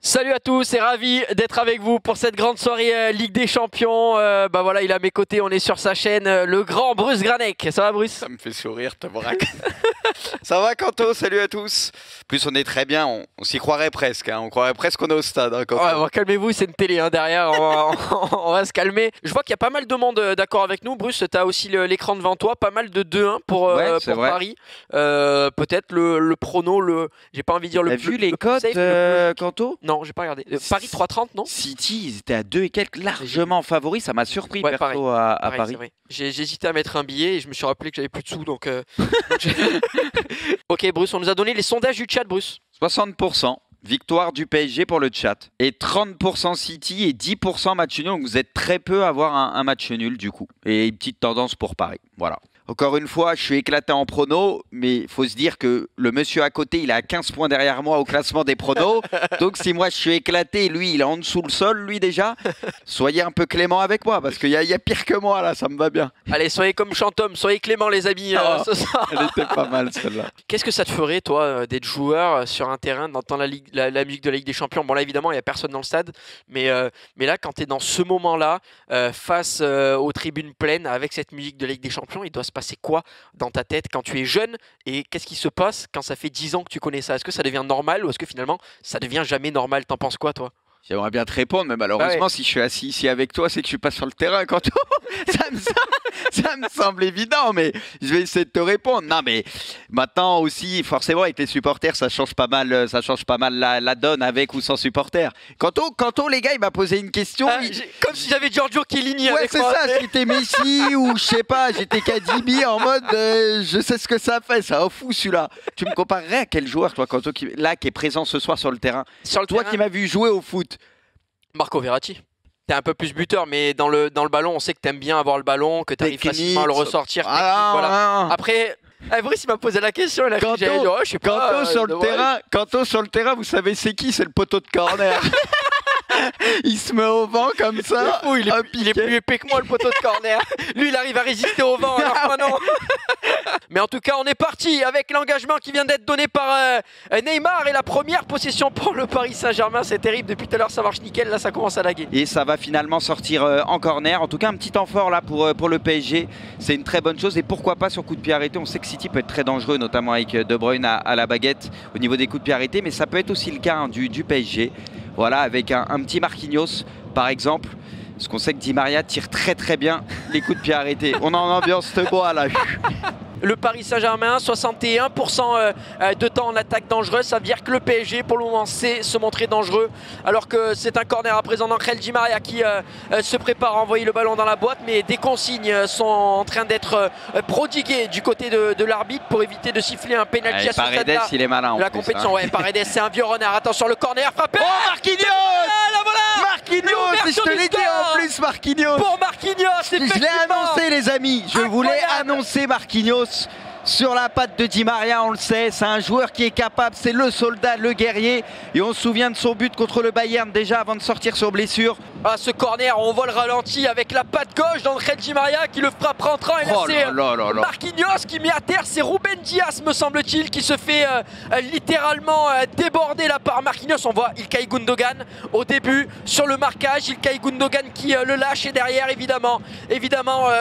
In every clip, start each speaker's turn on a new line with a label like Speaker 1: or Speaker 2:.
Speaker 1: Salut à tous et ravi d'être avec vous pour cette grande soirée Ligue des Champions. Bah voilà, il est à mes côtés, on est sur sa chaîne, le grand Bruce Granek. Ça va Bruce?
Speaker 2: Ça me fait sourire ta baraque. Ça va Kanto, salut à tous. Plus on est très bien, on s'y croirait presque, hein. On croirait presque qu'on est au stade. Hein,
Speaker 1: ouais, calmez-vous, c'est une télé hein, derrière, on va se calmer. Je vois qu'il y a pas mal de monde d'accord avec nous. Bruce, tu as aussi l'écran devant toi, pas mal de 2-1 pour Paris. Peut-être le prono, j'ai pas envie de dire le
Speaker 3: plus. T'as vu les cotes, Kanto?
Speaker 1: Non, j'ai pas regardé. Paris 3,30, non?
Speaker 3: City, ils étaient à 2 et quelques, largement favoris. Ça m'a surpris perso à Paris.
Speaker 1: J'ai hésité à mettre un billet et je me suis rappelé que j'avais plus de sous. Donc, Ok, Bruce, on nous a donné les sondages du chat, Bruce.
Speaker 3: 60%. Victoire du PSG pour le chat. Et 30% City et 10% match nul. Donc vous êtes très peu à avoir un match nul du coup. Et une petite tendance pour Paris. Voilà. Encore une fois, je suis éclaté en pronos, mais il faut se dire que le monsieur à côté, il est à 15 points derrière moi au classement des pronos. Donc si moi je suis éclaté, lui il est en dessous le sol, lui déjà, soyez un peu clément avec moi, parce qu'il y a pire que moi là, ça me va bien.
Speaker 1: Allez, soyez comme Chantôme, soyez clément les amis ce soir.
Speaker 3: Elle était pas mal celle-là.
Speaker 1: Qu'est-ce que ça te ferait toi d'être joueur sur un terrain, d'entendre la musique de la Ligue des Champions? Bon là évidemment il n'y a personne dans le stade, mais là quand tu es dans ce moment-là, face aux tribunes pleines, avec cette musique de la Ligue des Champions, il doit se passer quoi dans ta tête quand tu es jeune? Et qu'est-ce qui se passe quand ça fait 10 ans que tu connais ça? Est-ce que ça devient normal ou est-ce que finalement ça devient jamais normal? T'en penses quoi toi?
Speaker 3: J'aimerais bien te répondre, mais malheureusement, si je suis assis ici avec toi, c'est que je suis pas sur le terrain. Quand ça me semble évident, mais je vais essayer de te répondre. Non, mais maintenant aussi, forcément, avec les supporters, ça change pas mal la donne avec ou sans supporters. Kanto, les gars, il m'a posé une question.
Speaker 1: Comme si j'avais Giorgio Chiellini avec moi.
Speaker 3: Ouais, c'est ça, j'étais Messi ou je sais pas, j'étais Kadibi en mode je sais ce que ça fait, ça en fout celui-là. Tu me comparerais à quel joueur, toi, Kanto, qui est présent ce soir sur le terrain? Toi qui m'as vu jouer au foot.
Speaker 1: Marco Verratti. T'es un peu plus buteur, mais dans le ballon, on sait que t'aimes bien avoir le ballon, que t'arrives facilement à le ressortir. Voilà. Après, Brice il m'a posé la question, il a dit, je sais pas.
Speaker 3: Kanto sur le terrain, vous savez c'est qui? C'est le poteau de corner. Il se met au vent comme ça.
Speaker 1: Il est plus épais que moi le poteau de corner. Lui il arrive à résister au vent alors moi non. Mais en tout cas on est parti avec l'engagement qui vient d'être donné par Neymar et la première possession pour le Paris Saint-Germain. C'est terrible, depuis tout à l'heure ça marche nickel, là ça commence à laguer.
Speaker 3: Et ça va finalement sortir en corner. En tout cas un petit temps fort là pour le PSG. C'est une très bonne chose et pourquoi pas sur coup de pied arrêté. On sait que City peut être très dangereux, notamment avec De Bruyne à la baguette au niveau des coups de pied arrêtés. Mais ça peut être aussi le cas du PSG. Voilà, avec un petit Marquinhos, par exemple. Parce qu'on sait que Di Maria tire très très bien les coups de pied arrêtés. On est en ambiance de bois là.
Speaker 1: Le Paris Saint-Germain, 61% de temps en attaque dangereuse. Ça veut dire que le PSG, pour le moment, sait se montrer dangereux. Alors que c'est un corner à présent d'Angel Di Maria qui se prépare à envoyer le ballon dans la boîte. Mais des consignes sont en train d'être prodiguées du côté de l'arbitre pour éviter de siffler un pénalty à ce stade-là.
Speaker 3: Il est malin.
Speaker 1: La compétition, ouais, Paredes, c'est un vieux renard. Attention, le corner frappé.
Speaker 3: Oh, Marquinhos! Marquinhos, je te l'ai dit en plus, Marquinhos.
Speaker 1: Pour Marquinhos, effectivement.
Speaker 3: Je l'ai annoncé, les amis. Je voulais annoncer Marquinhos. Sur la patte de Di Maria, on le sait, c'est un joueur qui est capable, c'est le soldat, le guerrier. Et on se souvient de son but contre le Bayern déjà avant de sortir sur blessure.
Speaker 1: Ah, ce corner, on voit le ralenti avec la patte gauche d'Angel Di Maria qui le frappe rentrant. Et là, c'est Marquinhos qui met à terre. C'est Ruben Dias, me semble-t-il, qui se fait littéralement déborder là par Marquinhos. On voit Ilkay Gundogan au début sur le marquage. Ilkay Gundogan qui le lâche et derrière, évidemment,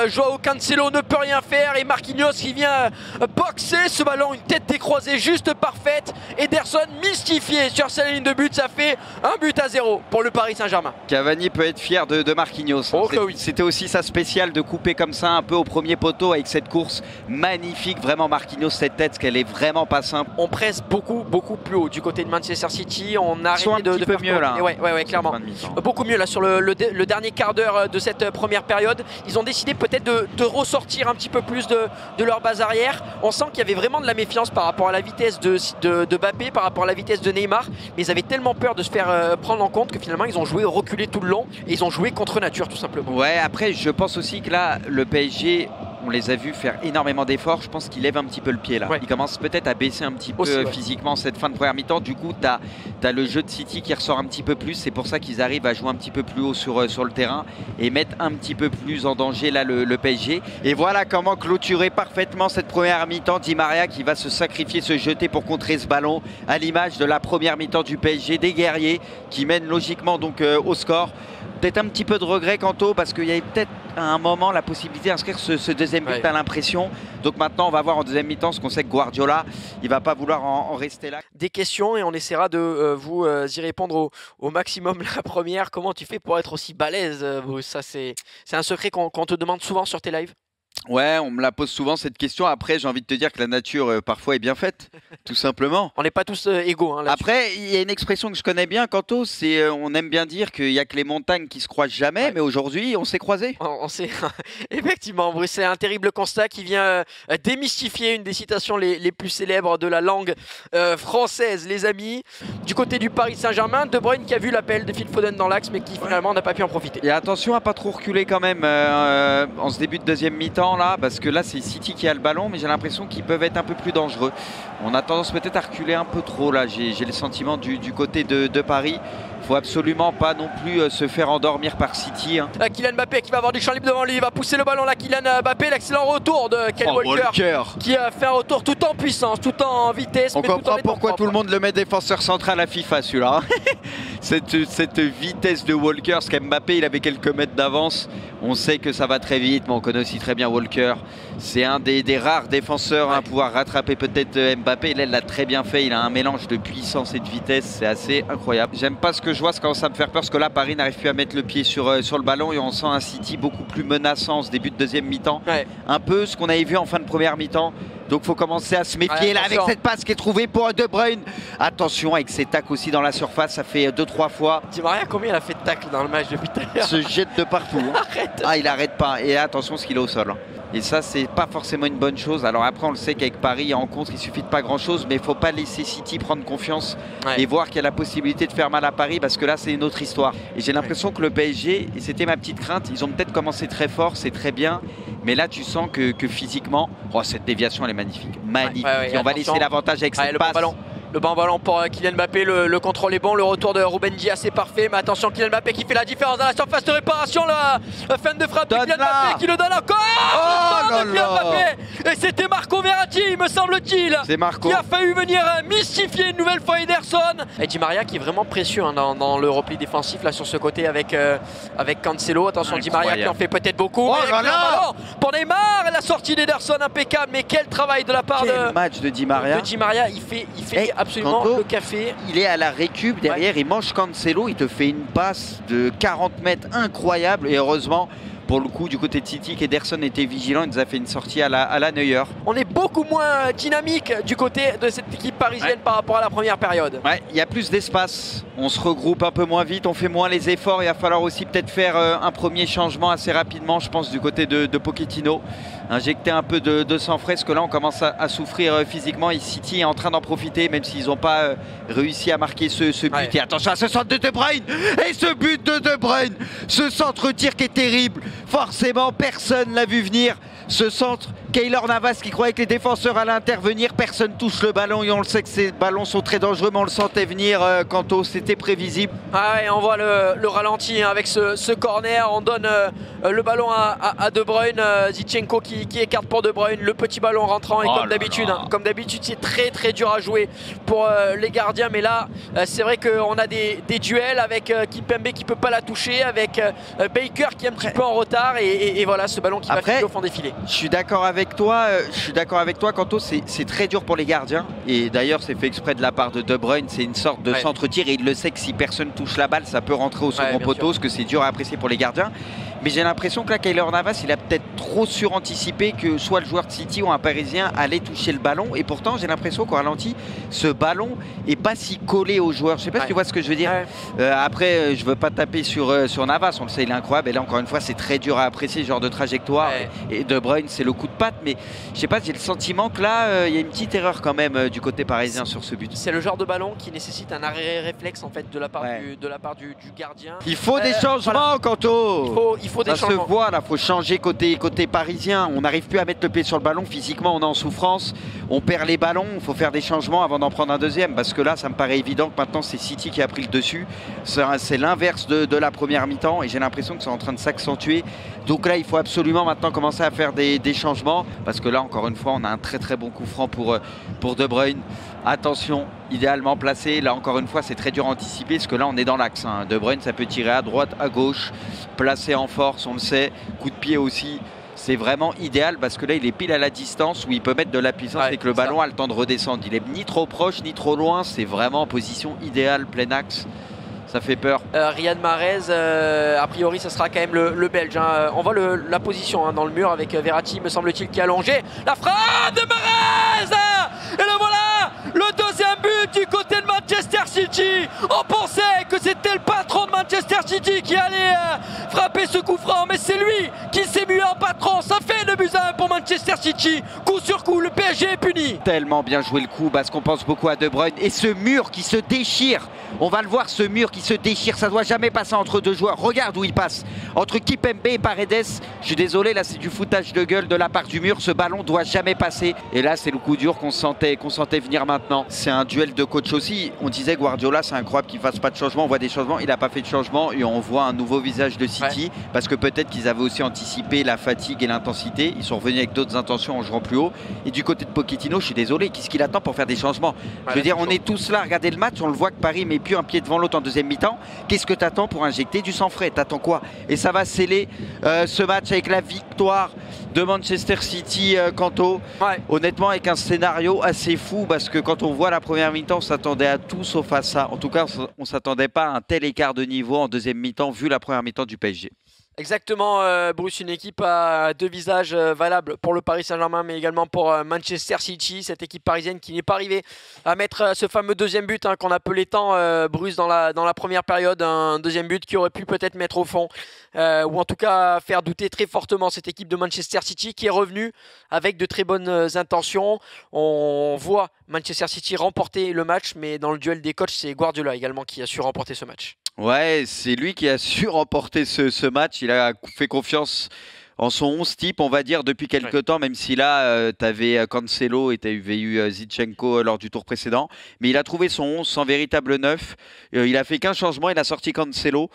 Speaker 1: Joao Cancelo ne peut rien faire. Et Marquinhos qui vient boxer ce ballon, une tête décroisée juste parfaite. Ederson mystifié sur sa ligne de but. Ça fait 1-0 pour le Paris Saint-Germain.
Speaker 3: Cavani peut être fier de Marquinhos.
Speaker 1: Oh, oui.
Speaker 3: C'était aussi sa spéciale de couper comme ça un peu au premier poteau avec cette course magnifique. Vraiment Marquinhos, cette tête, parce qu'elle est vraiment pas simple.
Speaker 1: On presse beaucoup plus haut du côté de Manchester City. On a arrêté de
Speaker 3: faire mieux là.
Speaker 1: Ouais, clairement. Beaucoup mieux là sur le dernier quart d'heure de cette première période. Ils ont décidé peut-être de ressortir un petit peu plus de leur base arrière. On sent qu'il y avait vraiment de la méfiance par rapport à la vitesse de Mbappé, par rapport à la vitesse de Neymar. Mais ils avaient tellement peur de se faire prendre en compte que finalement ils ont joué reculé tout le long. Et ils ont joué contre nature tout simplement.
Speaker 3: Ouais, après je pense aussi que là le PSG, on les a vus faire énormément d'efforts. Je pense qu'ils lèvent un petit peu le pied là. Ils commencent peut-être à baisser un petit peu physiquement cette fin de première mi-temps. Du coup, tu as le jeu de City qui ressort un petit peu plus. C'est pour ça qu'ils arrivent à jouer un petit peu plus haut sur le terrain et mettre un petit peu plus en danger là le PSG. Et voilà comment clôturer parfaitement cette première mi-temps. Di Maria qui va se sacrifier, se jeter pour contrer ce ballon à l'image de la première mi-temps du PSG, des guerriers qui mènent logiquement donc au score. Peut-être un petit peu de regret Kanto parce qu'il y avait peut-être à un moment la possibilité d'inscrire ce deuxième but à l'impression. Donc maintenant on va voir en deuxième mi-temps ce qu'on sait que Guardiola il va pas vouloir en rester là.
Speaker 1: Des questions et on essaiera de vous y répondre au maximum. La première, comment tu fais pour être aussi balèze Bruce? Ça c'est un secret qu'on te demande souvent sur tes lives.
Speaker 3: Ouais, on me la pose souvent cette question. Après, j'ai envie de te dire que la nature parfois est bien faite, tout simplement.
Speaker 1: On n'est pas tous égaux. Hein,
Speaker 3: après, il y a une expression que je connais bien, Kanto, c'est on aime bien dire qu'il n'y a que les montagnes qui se croisent jamais, mais aujourd'hui, on s'est croisés.
Speaker 1: On s'est effectivement, Bruce, c'est un terrible constat qui vient démystifier une des citations les plus célèbres de la langue française, les amis. Du côté du Paris Saint-Germain, De Bruyne qui a vu l'appel de Phil Foden dans l'axe, mais qui finalement n'a pas pu en profiter.
Speaker 3: Et attention à pas trop reculer quand même en ce début de deuxième mi-temps. Là, parce que là c'est City qui a le ballon, mais j'ai l'impression qu'ils peuvent être un peu plus dangereux. On a tendance peut-être à reculer un peu trop là, j'ai le sentiment du côté de Paris. Il faut absolument pas non plus se faire endormir par City. Hein.
Speaker 1: Kylian Mbappé qui va avoir du champ libre devant lui, il va pousser le ballon là, Kylian Mbappé, l'excellent retour de Kyle Walker qui a fait un retour tout en puissance, tout en vitesse.
Speaker 3: On comprend pourquoi tout le monde le met défenseur central à FIFA celui-là. cette vitesse de Walker, parce qu'Mbappé il avait quelques mètres d'avance. On sait que ça va très vite, mais on connaît aussi très bien Walker. C'est un des rares défenseurs à pouvoir rattraper peut-être Mbappé. Là, il l'a très bien fait. Il a un mélange de puissance et de vitesse. C'est assez incroyable. J'aime pas ce que je vois, ça commence à me faire peur parce que là, Paris n'arrive plus à mettre le pied sur le ballon et on sent un City beaucoup plus menaçant en ce début de deuxième mi-temps. Un peu ce qu'on avait vu en fin de première mi-temps. Donc il faut commencer à se méfier là avec cette passe qui est trouvée pour De Bruyne. Attention avec ses tacles aussi dans la surface, ça fait 2-3 fois.
Speaker 1: Di Maria, combien il a fait de tacles dans le match depuis tout à l'heure?
Speaker 3: Se jette de partout. Hein.
Speaker 1: Arrête.
Speaker 3: Ah, il arrête pas. Et attention ce qu'il est au sol. Et ça, c'est pas forcément une bonne chose. Alors après, on le sait qu'avec Paris, en contre, il suffit de pas grand-chose. Mais il faut pas laisser City prendre confiance et voir qu'il y a la possibilité de faire mal à Paris. Parce que là, c'est une autre histoire. Et j'ai l'impression que le PSG, et c'était ma petite crainte, ils ont peut-être commencé très fort, c'est très bien. Mais là, tu sens que physiquement, cette déviation, elle est magnifique. Magnifique. Et on va laisser l'avantage avec cette passe.
Speaker 1: Le bon ballon pour Kylian Mbappé, le contrôle est bon, le retour de Ruben Dias est parfait, mais attention Kylian Mbappé qui fait la différence dans la surface de réparation, la fin de frappe de Kylian Mbappé qui le donne encore Mbappé. Et c'était Marco Verratti, me semble-t-il, qui a failli venir mystifier une nouvelle fois Ederson. Et Di Maria qui est vraiment précieux hein, dans le repli défensif là sur ce côté avec Cancelo. Attention Di Maria qui en fait peut-être beaucoup. Pour Neymar, la sortie d'Ederson impeccable, mais quel travail de la part
Speaker 3: match de Di Maria.
Speaker 1: Di Maria, il fait absolument
Speaker 3: Kanto,
Speaker 1: le café.
Speaker 3: Il est à la récup derrière, il mange Cancelo, il te fait une passe de 40 mètres incroyable et heureusement pour le coup du côté de City qu'Ederson était vigilant, il nous a fait une sortie à la Neuer.
Speaker 1: On est beaucoup moins dynamique du côté de cette équipe parisienne par rapport à la première période.
Speaker 3: Ouais, il y a plus d'espace, on se regroupe un peu moins vite, on fait moins les efforts, il va falloir aussi peut-être faire un premier changement assez rapidement je pense du côté de Pochettino. Injecter un peu de sang frais, parce que là on commence à souffrir physiquement et City est en train d'en profiter même s'ils n'ont pas réussi à marquer ce but. Et attention à ce centre de De Bruyne et ce but de De Bruyne, ce centre-tir qui est terrible, forcément personne l'a vu venir. Ce centre, Keylor Navas qui croyait que les défenseurs allaient intervenir, personne touche le ballon et on le sait que ces ballons sont très dangereux mais on le sentait venir Kanto, c'était prévisible.
Speaker 1: Ah ouais, on voit le ralenti hein, avec ce corner, on donne le ballon à De Bruyne, Zinchenko qui écarte pour De Bruyne, le petit ballon rentrant et comme d'habitude c'est très dur à jouer pour les gardiens mais là c'est vrai qu'on a des duels avec Kimpembe qui peut pas la toucher, avec Baker qui est un petit peu en retard et voilà ce ballon qui va filer au fond des filets.
Speaker 3: Je suis d'accord avec toi, Kanto, c'est très dur pour les gardiens et d'ailleurs c'est fait exprès de la part de De Bruyne, c'est une sorte de centre-tir et il le sait que si personne touche la balle ça peut rentrer au second poteau, parce que c'est dur à apprécier pour les gardiens. Mais j'ai l'impression que là, Keylor Navas, il a peut-être trop suranticipé que soit le joueur de City ou un Parisien allait toucher le ballon. Et pourtant, j'ai l'impression qu'au ralenti, ce ballon est pas si collé au joueur. Je sais pas si tu vois ce que je veux dire. Après, je veux pas taper sur Navas, on le sait, il est incroyable. Et là, encore une fois, c'est très dur à apprécier ce genre de trajectoire. Et De Bruyne, c'est le coup de patte. Mais je sais pas, j'ai le sentiment que là, il y a une petite erreur quand même du côté parisien sur ce but.
Speaker 1: C'est le genre de ballon qui nécessite un arrêt réflexe en fait de la part du gardien.
Speaker 3: Il faut des changements, Kanto.
Speaker 1: qu'il faut des changements.
Speaker 3: Ça se voit là, il faut changer côté parisien. On n'arrive plus à mettre le pied sur le ballon. Physiquement, on est en souffrance. On perd les ballons. Il faut faire des changements avant d'en prendre un deuxième. Parce que là, ça me paraît évident que maintenant, c'est City qui a pris le dessus. C'est l'inverse de la première mi-temps. Et j'ai l'impression que c'est en train de s'accentuer. Donc là, il faut absolument maintenant commencer à faire des changements. Parce que là, encore une fois, on a un très très bon coup franc pour De Bruyne. Attention, idéalement placé. Là, encore une fois, c'est très dur à anticiper parce que là, on est dans l'axe. Hein. De Bruyne, ça peut tirer à droite, à gauche, placé en force, on le sait. Coup de pied aussi. C'est vraiment idéal parce que là, il est pile à la distance où il peut mettre de la puissance et que le ballon a le temps de redescendre. Il est ni trop proche, ni trop loin. C'est vraiment en position idéale, plein axe. Ça fait peur.
Speaker 1: Riyad Mahrez, a priori, ça sera quand même le Belge. Hein. On voit la position hein, dans le mur avec Verratti, me semble-t-il, qui est allongé. La frappe de Mahrez. Et le voilà, le deuxième but du côté de Manchester City. On pensait que c'était le patron de Manchester City qui allait frapper ce coup franc, mais c'est lui qui s'est mis en patron. Ça fait 2-1 pour Manchester City. Coup sur coup, le PSG est puni.
Speaker 3: Tellement bien joué le coup parce qu'on pense beaucoup à De Bruyne. Et ce mur qui se déchire. On va le voir, ce mur qui se déchire, ça doit jamais passer entre deux joueurs. Regarde où il passe, entre Kimpembe et Paredes. Je suis désolé, là c'est du foutage de gueule de la part du mur. Ce ballon doit jamais passer. Et là c'est le coup dur qu'on sentait venir maintenant. C'est un duel de coach aussi. On disait Guardiola, c'est incroyable qu'il fasse pas de changement. On voit des changements, il n'a pas fait de changement et on voit un nouveau visage de City parce que peut-être qu'ils avaient aussi anticipé la fatigue et l'intensité. Ils sont revenus avec d'autres intentions en jouant plus haut. Et du côté de Pochettino, je suis désolé, qu'est-ce qu'il attend pour faire des changements? Je veux dire, on est tous là, regardez le match, on le voit que Paris met plus un pied devant l'autre en deuxième mi-temps. Qu'est-ce que tu attends pour injecter du sang frais? T'attends quoi? Et ça va sceller ce match avec la victoire de Manchester City, Kanto. Honnêtement, avec un scénario assez fou parce que quand on voit la première mi-temps, on s'attendait à tout sauf à ça. En tout cas, on ne s'attendait pas à un tel écart de niveau en deuxième mi-temps vu la première mi-temps du PSG.
Speaker 1: Exactement, Bruce, une équipe à deux visages valables pour le Paris Saint-Germain, mais également pour Manchester City, cette équipe parisienne qui n'est pas arrivée à mettre ce fameux deuxième but hein, qu'on appelait tant, Bruce, dans la première période, un deuxième but qui aurait pu peut-être mettre au fond, ou en tout cas faire douter très fortement cette équipe de Manchester City qui est revenue avec de très bonnes intentions. On voit Manchester City remporter le match, mais dans le duel des coachs, c'est Guardiola également qui a su remporter ce match.
Speaker 3: Ouais, c'est lui qui a su remporter ce match. Il a fait confiance en son 11 type, on va dire, depuis quelques temps, même si là, tu avais Cancelo et tu avais eu Zinchenko lors du tour précédent. Mais il a trouvé son 11 sans véritable neuf. Il a fait qu'un changement, il a sorti Cancelo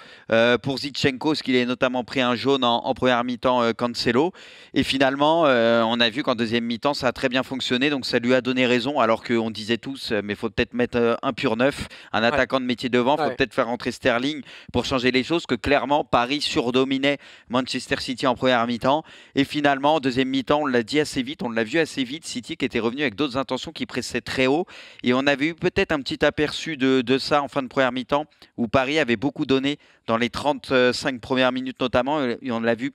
Speaker 3: pour Zinchenko, parce qu'il a notamment pris un jaune en première mi-temps, Cancelo. Et finalement, on a vu qu'en deuxième mi-temps, ça a très bien fonctionné, donc ça lui a donné raison, alors qu'on disait tous, mais il faut peut-être mettre un pur neuf, un attaquant de métier devant, il faut peut-être faire rentrer Sterling pour changer les choses, que clairement, Paris surdominait Manchester City en première mi-temps. Et finalement, en deuxième mi-temps, on l'a dit assez vite, on l'a vu assez vite, City qui était revenu avec d'autres intentions qui pressaient très haut. Et on avait eu peut-être un petit aperçu de ça en fin de première mi-temps, où Paris avait beaucoup donné dans les 35 premières minutes notamment, et on l'a vu.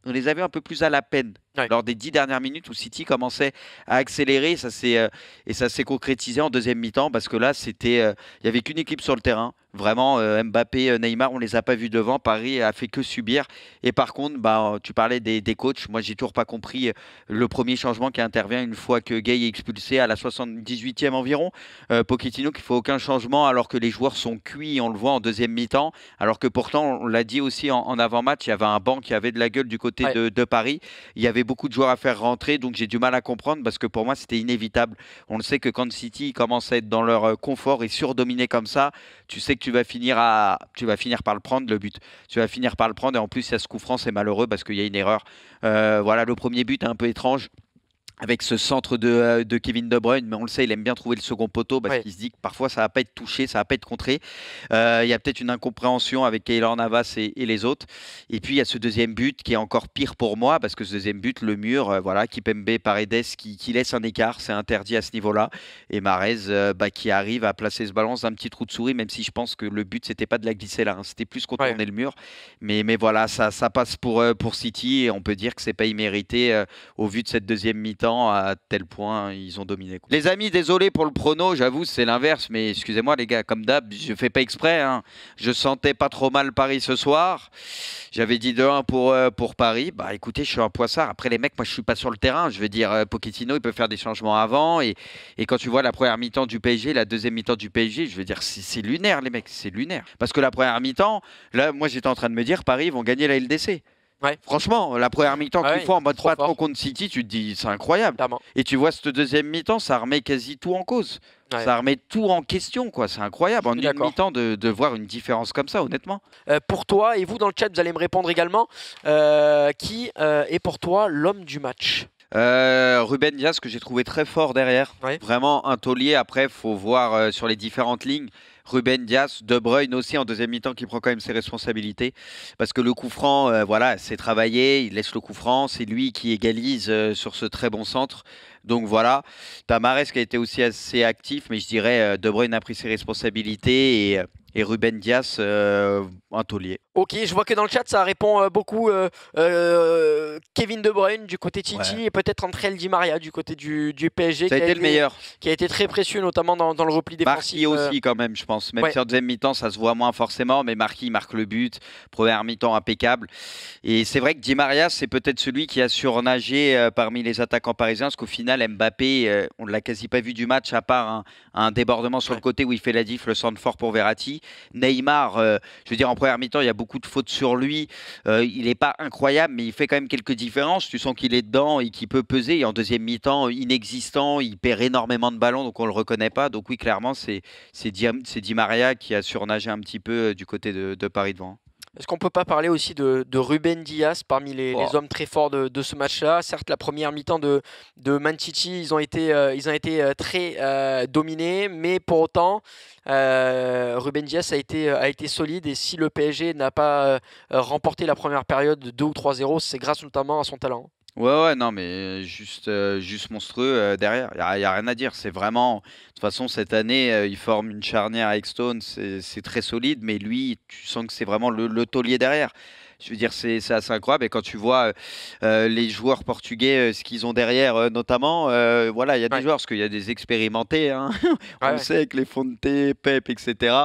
Speaker 3: On les a vus un peu plus à la peine lors des 10 dernières minutes où City commençait à accélérer. Et ça s'est concrétisé en deuxième mi-temps parce que là, il n'y avait qu'une équipe sur le terrain. Vraiment, Mbappé, Neymar, on ne les a pas vus devant. Paris a fait que subir. Et par contre, tu parlais des coachs. Moi, j'ai toujours pas compris le premier changement qui intervient une fois que Gay est expulsé à la 78e environ. Pochettino qui ne fait aucun changement alors que les joueurs sont cuits. On le voit en deuxième mi-temps. Alors que pourtant, on l'a dit aussi en avant-match, il y avait un banc qui avait de la gueule du côté de Paris. Il y avait beaucoup de joueurs à faire rentrer. Donc, j'ai du mal à comprendre parce que pour moi, c'était inévitable. On le sait que quand City commence à être dans leur confort et surdominer comme ça, tu sais que tu vas finir par le prendre, le but. Tu vas finir par le prendre et en plus, il y a ce coup franc, c'est malheureux parce qu'il y a une erreur. Voilà, le premier but est un peu étrange avec ce centre de Kevin De Bruyne, mais on le sait, il aime bien trouver le second poteau parce qu'il se dit que parfois ça va pas être touché, ça va pas être contré. Il y a peut-être une incompréhension avec Keylor Navas et les autres. Et puis il y a ce deuxième but qui est encore pire pour moi parce que ce deuxième but, le mur, voilà, Kimpembe, Paredes qui laisse un écart, c'est interdit à ce niveau-là. Et Mahrez qui arrive à placer ce ballon dans un petit trou de souris, même si je pense que le but c'était pas de la glisser là, hein, c'était plus contourner le mur. Mais voilà, ça passe pour City et on peut dire que c'est pas immérité au vu de cette deuxième mi-temps. À tel point ils ont dominé. Les amis, désolé pour le prono, j'avoue c'est l'inverse, mais excusez-moi les gars, comme d'hab, je fais pas exprès, hein. Je sentais pas trop mal Paris ce soir. J'avais dit 2-1 pour Paris. Bah écoutez, je suis un poissard. Après les mecs, moi je suis pas sur le terrain. Je veux dire, Pochettino il peut faire des changements avant et quand tu vois la première mi-temps du PSG, la deuxième mi-temps du PSG, je veux dire c'est lunaire les mecs, c'est lunaire. Parce que la première mi-temps, là moi j'étais en train de me dire Paris ils vont gagner la LDC.
Speaker 1: Ouais.
Speaker 3: Franchement, la première mi-temps qu'ils font en mode patron
Speaker 1: fort.
Speaker 3: contre City, tu te dis c'est incroyable.
Speaker 1: Clairement.
Speaker 3: Et tu vois cette deuxième mi-temps, ça remet quasi tout en cause. Ouais. Ça remet tout en question, quoi. C'est incroyable en une mi-temps de voir une différence comme ça, honnêtement.
Speaker 1: Pour toi, et vous dans le chat, vous allez me répondre également, qui est pour toi l'homme du match?
Speaker 3: Ruben Dias, que j'ai trouvé très fort derrière. Ouais. Vraiment un taulier. Après, il faut voir sur les différentes lignes. Ruben Dias, De Bruyne aussi en deuxième mi-temps qui prend quand même ses responsabilités. Parce que le coup franc, voilà, c'est travaillé, il laisse le coup franc, c'est lui qui égalise sur ce très bon centre. Donc voilà, Tamares qui a été aussi assez actif, mais je dirais De Bruyne a pris ses responsabilités et Ruben Dias, un taulier.
Speaker 1: Ok, je vois que dans le chat, ça répond beaucoup Kevin De Bruyne du côté Titi et peut-être Angel Di Maria du côté du PSG.
Speaker 3: Ça a été le meilleur.
Speaker 1: Qui a été très précieux, notamment dans le repli défensif.
Speaker 3: Marquis aussi quand même, je pense. Même si en deuxième mi-temps, ça se voit moins forcément, mais Marquis marque le but. Première mi-temps impeccable. Et c'est vrai que Di Maria, c'est peut-être celui qui a surnagé parmi les attaquants parisiens, parce qu'au final, Mbappé, on ne l'a quasi pas vu du match, à part un débordement sur le côté où il fait la diff, le centre fort pour Verratti. Neymar, je veux dire, en première mi-temps, il y a beaucoup de fautes sur lui. Il n'est pas incroyable, mais il fait quand même quelques différences. Tu sens qu'il est dedans et qu'il peut peser. Et en deuxième mi-temps, inexistant, il perd énormément de ballons, donc on ne le reconnaît pas. Donc oui, clairement, c'est Di Maria qui a surnagé un petit peu du côté de Paris devant.
Speaker 1: Est-ce qu'on ne peut pas parler aussi de Ruben Dias parmi les hommes très forts de ce match-là? Certes, la première mi-temps de Man City, ils ont été très dominés, mais pour autant, Ruben Dias a été solide. Et si le PSG n'a pas remporté la première période de 2 ou 3-0, c'est grâce notamment à son talent.
Speaker 3: Ouais, non, mais juste monstrueux derrière. Il n'y a rien à dire. C'est vraiment. De toute façon, cette année, il forme une charnière avec Stone. C'est très solide, mais lui, tu sens que c'est vraiment le taulier derrière. Je veux dire, c'est assez incroyable. Et quand tu vois les joueurs portugais, ce qu'ils ont derrière, notamment, voilà, il y a des joueurs, parce qu'il y a des expérimentés. Hein. On sait que les Fonte, Pep, etc.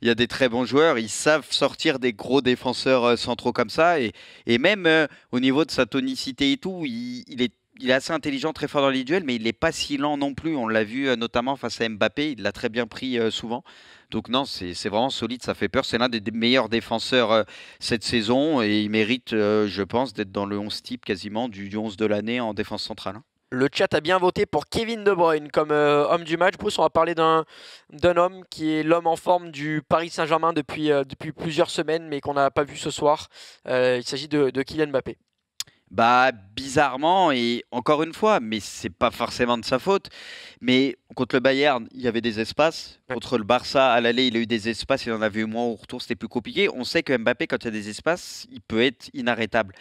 Speaker 3: Il y a des très bons joueurs. Ils savent sortir des gros défenseurs centraux comme ça. Et même au niveau de sa tonicité et tout, il est assez intelligent, très fort dans les duels, mais il n'est pas si lent non plus. On l'a vu notamment face à Mbappé. Il l'a très bien pris souvent. Donc non, c'est vraiment solide, ça fait peur. C'est l'un des meilleurs défenseurs cette saison et il mérite, je pense, d'être dans le 11 type quasiment du 11 de l'année en défense centrale. Hein.
Speaker 1: Le chat a bien voté pour Kevin De Bruyne comme homme du match. Bruce, on va parler d'un homme qui est l'homme en forme du Paris Saint-Germain depuis plusieurs semaines, mais qu'on n'a pas vu ce soir. Il s'agit de Kylian Mbappé.
Speaker 3: Bah bizarrement, et encore une fois, mais c'est pas forcément de sa faute, mais contre le Bayern, il y avait des espaces. Contre le Barça, à l'aller, il a eu des espaces, il en avait eu moins au retour, c'était plus compliqué. On sait que Mbappé, quand il y a des espaces, il peut être inarrêtable.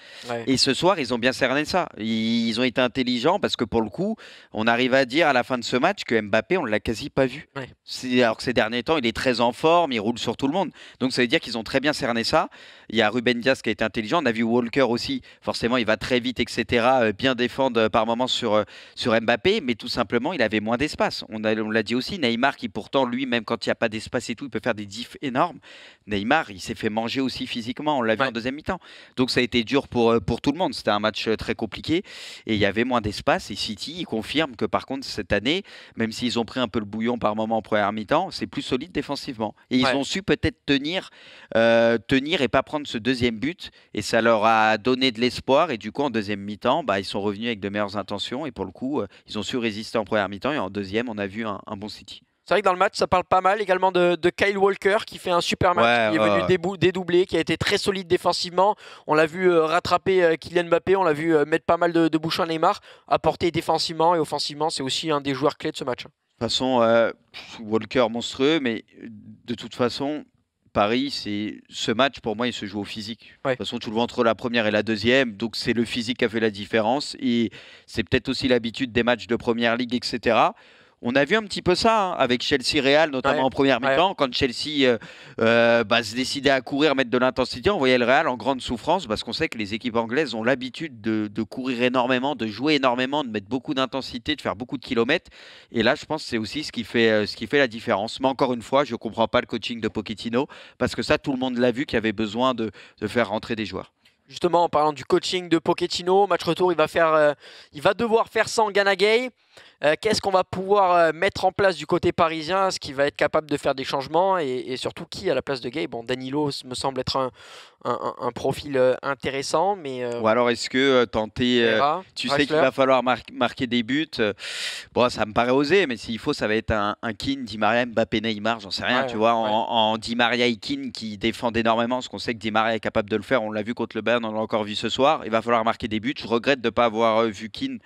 Speaker 3: Et ce soir, ils ont bien cerné ça. Ils ont été intelligents parce que pour le coup, on arrive à dire à la fin de ce match que Mbappé, on ne l'a quasi pas vu. Alors que ces derniers temps, il est très en forme, il roule sur tout le monde. Donc ça veut dire qu'ils ont très bien cerné ça. Il y a Ruben Dias qui a été intelligent. On a vu Walker aussi. Forcément, il va très vite, etc. Bien défendre par moments sur Mbappé, mais tout simplement, il avait moins d'espace. On l'a dit aussi, Neymar qui pourtant, lui, même quand il n'y a pas d'espace et tout, il peut faire des diffs énormes. Neymar, il s'est fait manger aussi physiquement, on l'a vu en deuxième mi-temps. Donc ça a été dur pour tout le monde. C'était un match très compliqué et il y avait moins d'espace. Et City, il confirme que par contre, cette année, même s'ils ont pris un peu le bouillon par moment en première mi-temps, c'est plus solide défensivement. Et ils ont su peut-être tenir et pas prendre ce deuxième but. Et ça leur a donné de l'espoir. Et du coup, en deuxième mi-temps, ils sont revenus avec de meilleures intentions. Et pour le coup, ils ont su résister en première mi-temps. Et en deuxième, on a vu un bon City.
Speaker 1: C'est vrai que dans le match, ça parle pas mal également de Kyle Walker qui fait un super match, qui est venu dédoubler, qui a été très solide défensivement. On l'a vu rattraper Kylian Mbappé, on l'a vu mettre pas mal de bouchons à Neymar, apporter défensivement et offensivement. C'est aussi un des joueurs clés de ce match.
Speaker 3: De toute façon, Walker monstrueux, mais de toute façon, Paris, ce match, pour moi, il se joue au physique. De toute façon, tu le vois entre la première et la deuxième, donc c'est le physique qui a fait la différence. Et c'est peut-être aussi l'habitude des matchs de Première Ligue, etc. On a vu un petit peu ça avec Chelsea-Real, notamment en première mi-temps. Quand Chelsea se décidait à courir, mettre de l'intensité, on voyait le Real en grande souffrance parce qu'on sait que les équipes anglaises ont l'habitude de courir énormément, de jouer énormément, de mettre beaucoup d'intensité, de faire beaucoup de kilomètres. Et là, je pense que c'est aussi ce qui fait la différence. Mais encore une fois, je ne comprends pas le coaching de Pochettino parce que ça, tout le monde l'a vu qu'il y avait besoin de faire rentrer des joueurs.
Speaker 1: Justement, en parlant du coaching de Pochettino, match retour, il va devoir faire sans Gana Gueye. Qu'est-ce qu'on va pouvoir mettre en place du côté parisien? Est-ce qu'il va être capable de faire des changements et surtout qui à la place de Gueye? Bon, Danilo me semble être un profil intéressant, mais...
Speaker 3: Ou alors est-ce que tenter... tu sais qu'il va falloir marquer des buts. Bon, ça me paraît osé, mais s'il faut, ça va être un Kean, Di Maria, Mbappé, Neymar, j'en sais rien, tu vois, en Di Maria et Kean qui défendent énormément, parce qu'on sait que Di Maria est capable de le faire, on l'a vu contre le Bayern, on l'a encore vu ce soir, il va falloir marquer des buts. Je regrette de ne pas avoir vu Kean,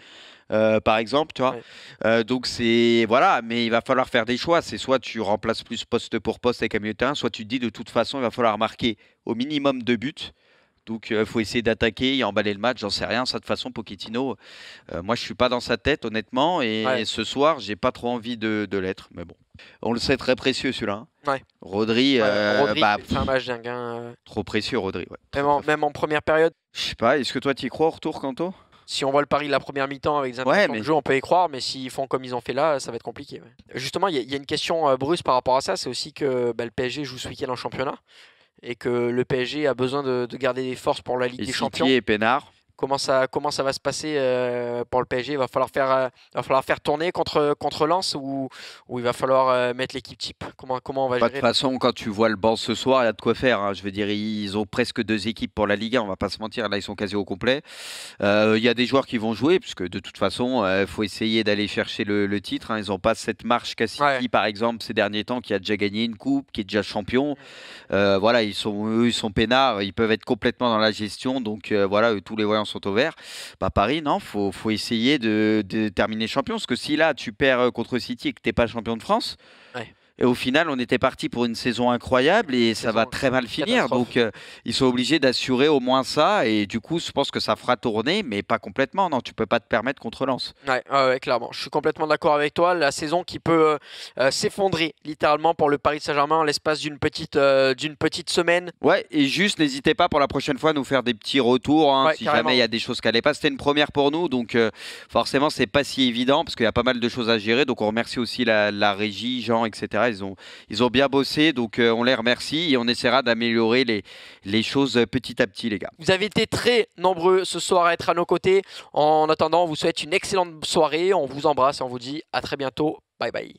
Speaker 3: par exemple, tu vois. Donc c'est... Voilà, mais il va falloir faire des choix. C'est soit tu remplaces plus poste pour poste avec un milieu de terrain, soit tu te dis de toute façon, il va falloir marquer au minimum 2 buts. Donc il faut essayer d'attaquer et emballer le match, j'en sais rien. Ça, de toute façon, Pochettino, moi je suis pas dans sa tête honnêtement, et ce soir j'ai pas trop envie de l'être, mais bon. On le sait, très précieux celui-là. Rodri,
Speaker 1: c'est un match dingue.
Speaker 3: Trop précieux Rodri.
Speaker 1: Même en première période.
Speaker 3: Je sais pas, est-ce que toi tu y crois au retour, Kanto?
Speaker 1: Si on voit le pari de la première mi-temps avec des intentions de jeu, on peut y croire, mais s'ils font comme ils ont fait là, ça va être compliqué. Justement, il y a une question brusque par rapport à ça, c'est aussi que le PSG joue ce week-end en championnat et que le PSG a besoin de garder des forces pour la Ligue des Champions.
Speaker 3: Et Pénard.
Speaker 1: Comment ça va se passer pour le PSG? Il va falloir faire tourner contre Lens ou il va falloir mettre l'équipe type? Comment on va gérer?
Speaker 3: De toute façon, quand tu vois le banc ce soir, il y a de quoi faire. Hein. Je veux dire, ils ont presque 2 équipes pour la Ligue 1, on va pas se mentir. Là, ils sont quasi au complet. Il y a des joueurs qui vont jouer, puisque de toute façon, il faut essayer d'aller chercher le titre. Hein. Ils n'ont pas cette marche qu'a City, par exemple, ces derniers temps, qui a déjà gagné une coupe, qui est déjà champion. Voilà, ils sont peinards, ils peuvent être complètement dans la gestion. Donc voilà, tous les voyants sont au vert. Paris, non, faut essayer de terminer champion. Parce que si là, tu perds contre City et que tu n'es pas champion de France, et au final, on était parti pour une saison incroyable et ça va très mal finir. Donc, ils sont obligés d'assurer au moins ça. Et du coup, je pense que ça fera tourner, mais pas complètement. Non, tu peux pas te permettre contre Lens.
Speaker 1: Ouais, clairement. Je suis complètement d'accord avec toi. La saison qui peut s'effondrer littéralement pour le Paris Saint-Germain en l'espace d'une petite semaine.
Speaker 3: Ouais, et juste, n'hésitez pas pour la prochaine fois à nous faire des petits retours. Hein, si jamais il y a des choses qui n'allaient pas. C'était une première pour nous. Donc, forcément, c'est pas si évident parce qu'il y a pas mal de choses à gérer. Donc, on remercie aussi la régie, Jean, etc. Ils ont bien bossé, donc on les remercie et on essaiera d'améliorer les choses petit à petit, les gars.
Speaker 1: Vous avez été très nombreux ce soir à être à nos côtés. En attendant, on vous souhaite une excellente soirée. On vous embrasse et on vous dit à très bientôt. Bye bye.